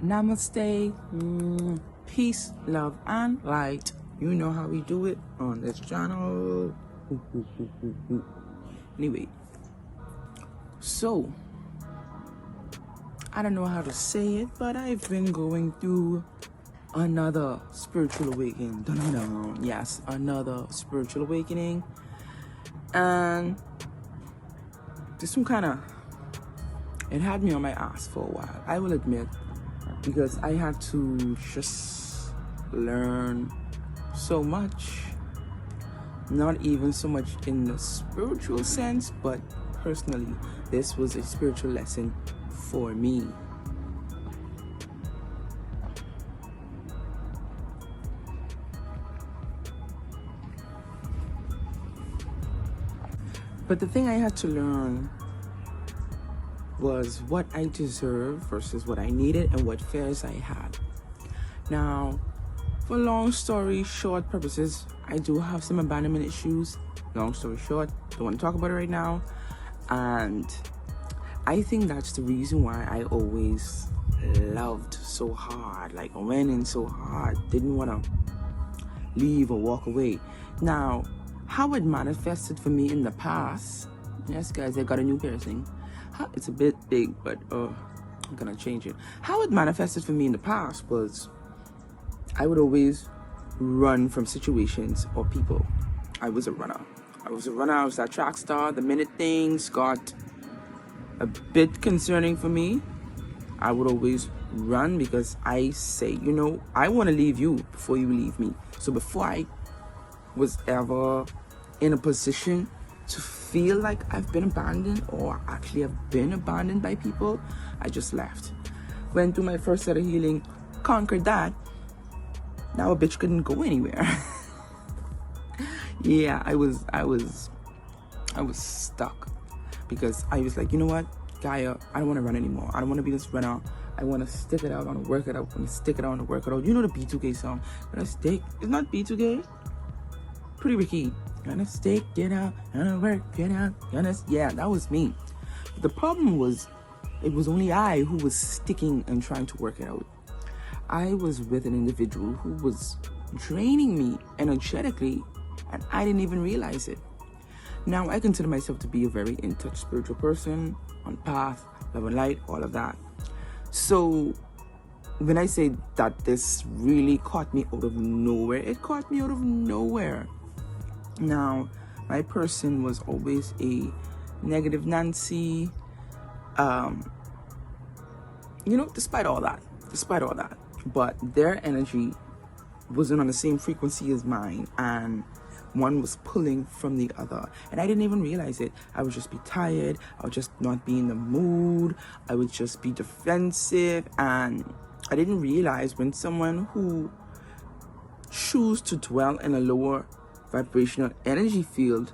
Namaste, peace, love, and light. You know how we do it on this channel. Anyway, so I don't know how to say it, but I've been going through another spiritual awakening. Dun-dun-dun. Yes, another spiritual awakening. And this one it had me on my ass for a while, I will admit, because I had to just learn so much. Not even so much in the spiritual sense, but personally, this was a spiritual lesson for me. But the thing I had to learn was what I deserved versus what I needed and what fears I had. Now, for long story short purposes, I do have some abandonment issues. Long story short, don't want to talk about it right now. And I think that's the reason why I always loved so hard, like went in so hard, didn't want to leave or walk away. Now, how it manifested for me in the past, yes guys, I got a new piercing. It's a bit big, but I'm gonna change it. How it manifested for me in the past was I would always run from situations or people. I was a runner. I was that track star. The minute things got a bit concerning for me, I would always run, because I say, I want to leave you before you leave me. So before I was ever in a position to feel like I've been abandoned, or actually have been abandoned by people, I just left. Went through my first set of healing, conquered that. Now a bitch couldn't go anywhere. Yeah, I was stuck, because I was like, you know what, Gaia, I don't want to run anymore. I don't want to be this runner. I want to stick it out. I want to work it out. I want to stick it out. I want to work it out. You know the B2K song? Gonna stick. It's not B2K. Pretty Ricky. Gonna stick it out. Gonna work it out. Yeah, that was me. But the problem was, it was only I who was sticking and trying to work it out. I was with an individual who was draining me energetically, and I didn't even realize it. Now, I consider myself to be a very in-touch spiritual person, on path, love and light, all of that. So when I say that this really caught me out of nowhere, it caught me out of nowhere. Now, my person was always a negative Nancy, despite all that. But their energy wasn't on the same frequency as mine, and one was pulling from the other, and I didn't even realize it. I would just be tired, I would just not be in the mood, I would just be defensive, and I didn't realize when someone who choose to dwell in a lower vibrational energy field,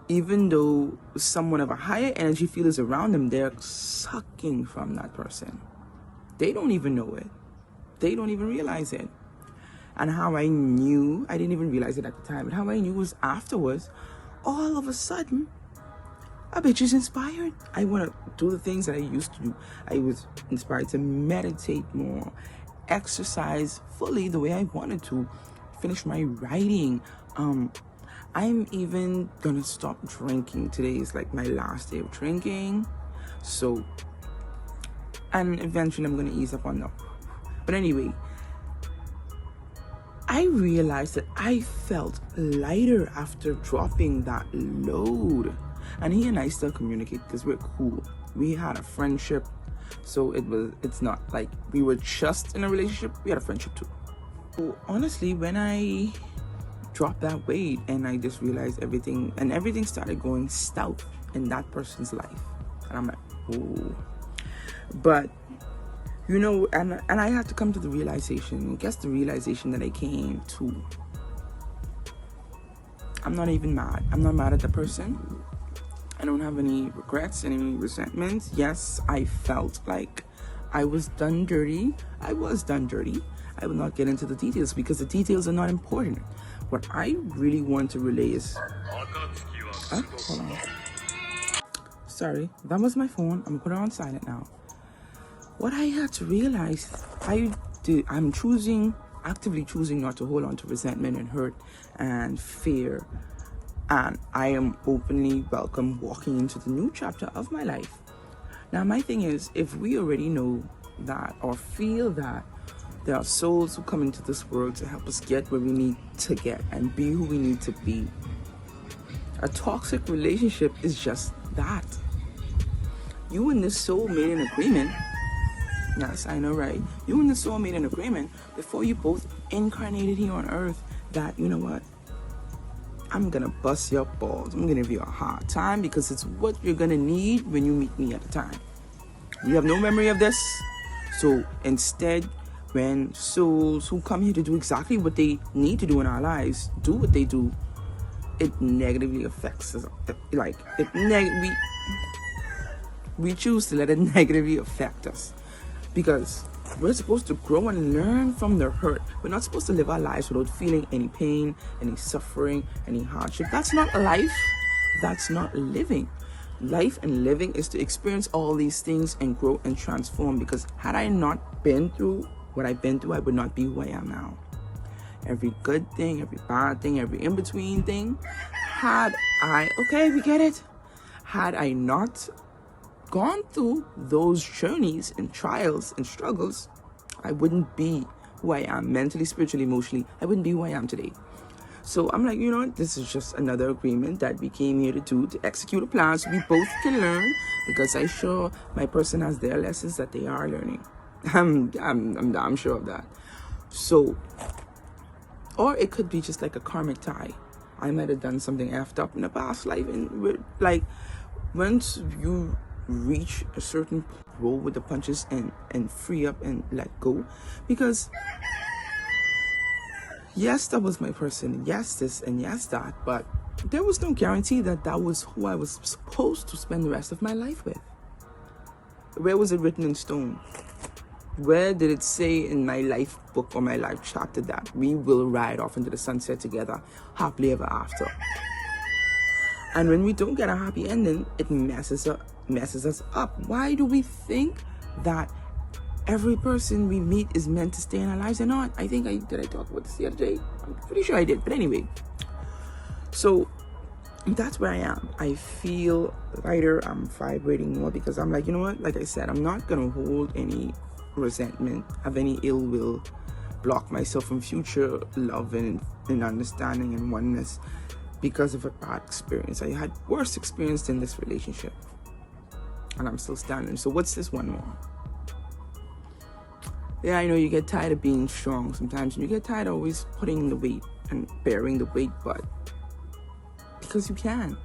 even though someone of a higher energy field is around them, they're sucking from that person. They don't even know it. They don't even realize it. And how I knew, I didn't even realize it at the time, but how I knew was afterwards, all of a sudden, a bitch is inspired. I want to do the things that I used to do. I was inspired to meditate more, exercise fully the way I wanted to, finish my writing. I'm even gonna stop drinking. Today is like my last day of drinking. So, and eventually I'm gonna ease up on that. But anyway, I realized that I felt lighter after dropping that load. And he and I still communicate because we're cool. We had a friendship. So it's not like we were just in a relationship, we had a friendship too. So honestly, when I dropped that weight and I just realized everything started going south in that person's life. And I'm like, oh. But and I had to come to the realization, the realization that I came to. I'm not even mad. I'm not mad at the person. I don't have any regrets, any resentments. Yes, I felt like I was done dirty. I was done dirty. I will not get into the details because the details are not important. What I really want to relay is... hold on. Sorry, that was my phone. I'm gonna put it on silent now. what I had to realize, I'm actively choosing not to hold on to resentment and hurt and fear. And I am openly welcome walking into the new chapter of my life. Now, my thing is, if we already know that or feel that there are souls who come into this world to help us get where we need to get and be who we need to be, a toxic relationship is just that. You and this soul made an agreement. Yes, I know, right? You and the soul made an agreement before you both incarnated here on earth that, you know what? I'm gonna bust your balls. I'm gonna give you a hard time because it's what you're gonna need when you meet me at the time. We have no memory of this. So instead, when souls who come here to do exactly what they need to do in our lives do what they do, it negatively affects us. We choose to let it negatively affect us. Because we're supposed to grow and learn from the hurt. We're not supposed to live our lives without feeling any pain, any suffering, any hardship. That's not life. That's not living. Life and living is to experience all these things and grow and transform. Because had I not been through what I've been through, I would not be who I am now. Every good thing, every bad thing, every in-between thing. We get it. Had I not gone through those journeys and trials and struggles, I wouldn't be who I am mentally, spiritually, emotionally. I wouldn't be who I am today. So I'm like, you know what? This is just another agreement that we came here to do, to execute a plan so we both can learn, because I'm sure my person has their lessons that they are learning. I'm sure of that. So, or it could be just like a karmic tie. I might have done something effed up in a past life, and like once you reach a certain roll with the punches and free up and let go, because yes, that was my person, yes this and yes that, but there was no guarantee that that was who I was supposed to spend the rest of my life with. Where was it written in stone? Where did it say in my life book or my life chapter that we will ride off into the sunset together, happily ever after? And when we don't get a happy ending, it messes us up. Why do we think that every person we meet is meant to stay in our lives? They're not. Did I talk about this the other day? I'm pretty sure I did. But anyway, so that's where I am. I feel lighter. I'm vibrating more because I'm like, you know what? Like I said, I'm not going to hold any resentment, have any ill will, block myself from future love and understanding and oneness because of a bad experience. I had worse experience in this relationship, and I'm still standing. So what's this one more? Yeah, I know you get tired of being strong sometimes, and you get tired of always putting the weight and bearing the weight, but because you can,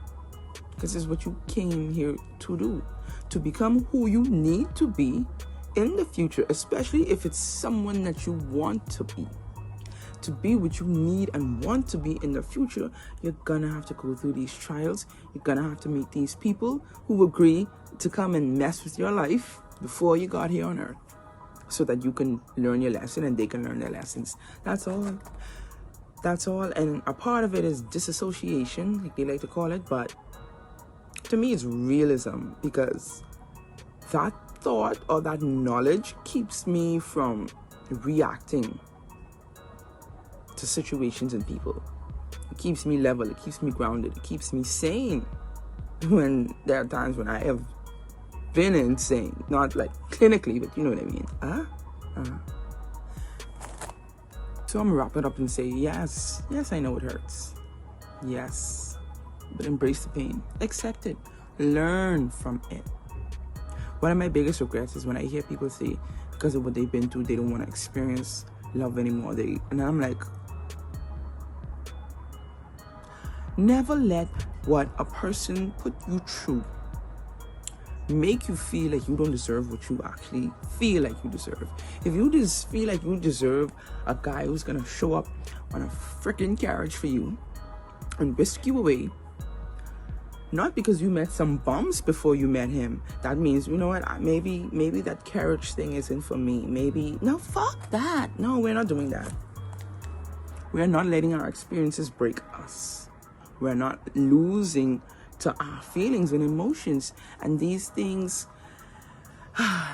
because it's what you came here to do, to become who you need to be in the future, especially if it's someone that you want to be what you need and want to be in the future. You're gonna have to go through these trials. You're gonna have to meet these people who agree to come and mess with your life before you got here on earth, so that you can learn your lesson and they can learn their lessons. That's all. And a part of it is disassociation, like they like to call it, but to me it's realism, because that thought or that knowledge keeps me from reacting to situations and people. It keeps me level, it keeps me grounded, it keeps me sane when there are times when I have been insane. Not like clinically, but you know what I mean. So I'm gonna wrap it up and say, yes, I know it hurts. Yes, but embrace the pain, accept it, learn from it. One of my biggest regrets is when I hear people say because of what they've been through, they don't want to experience love anymore. And I'm like, never let what a person put you through make you feel like you don't deserve what you actually feel like you deserve. If you just feel like you deserve a guy who's gonna show up on a freaking carriage for you and whisk you away, not because you met some bums before you met him, that means, you know what, maybe that carriage thing isn't for me. No, fuck that. No, we're not doing that. We're not letting our experiences break us. We're not losing to our feelings and emotions. And these things,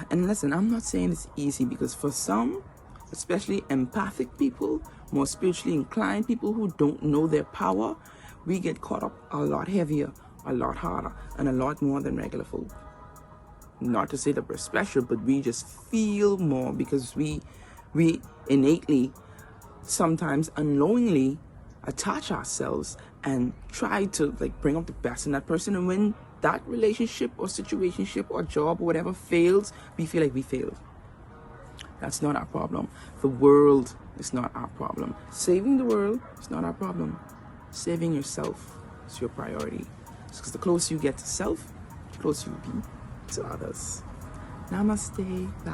And listen, I'm not saying it's easy, because for some, especially empathic people, more spiritually inclined people who don't know their power, we get caught up a lot heavier, a lot harder, and a lot more than regular folk. Not to say that we're special, but we just feel more because we innately, sometimes unknowingly, attach ourselves and try to like bring out the best in that person. And when that relationship or situationship or job or whatever fails, we feel like we failed. That's not our problem. The world is not our problem. Saving the world is not our problem. Saving yourself is your priority. Because the closer you get to self, the closer you be to others. Namaste. Bye.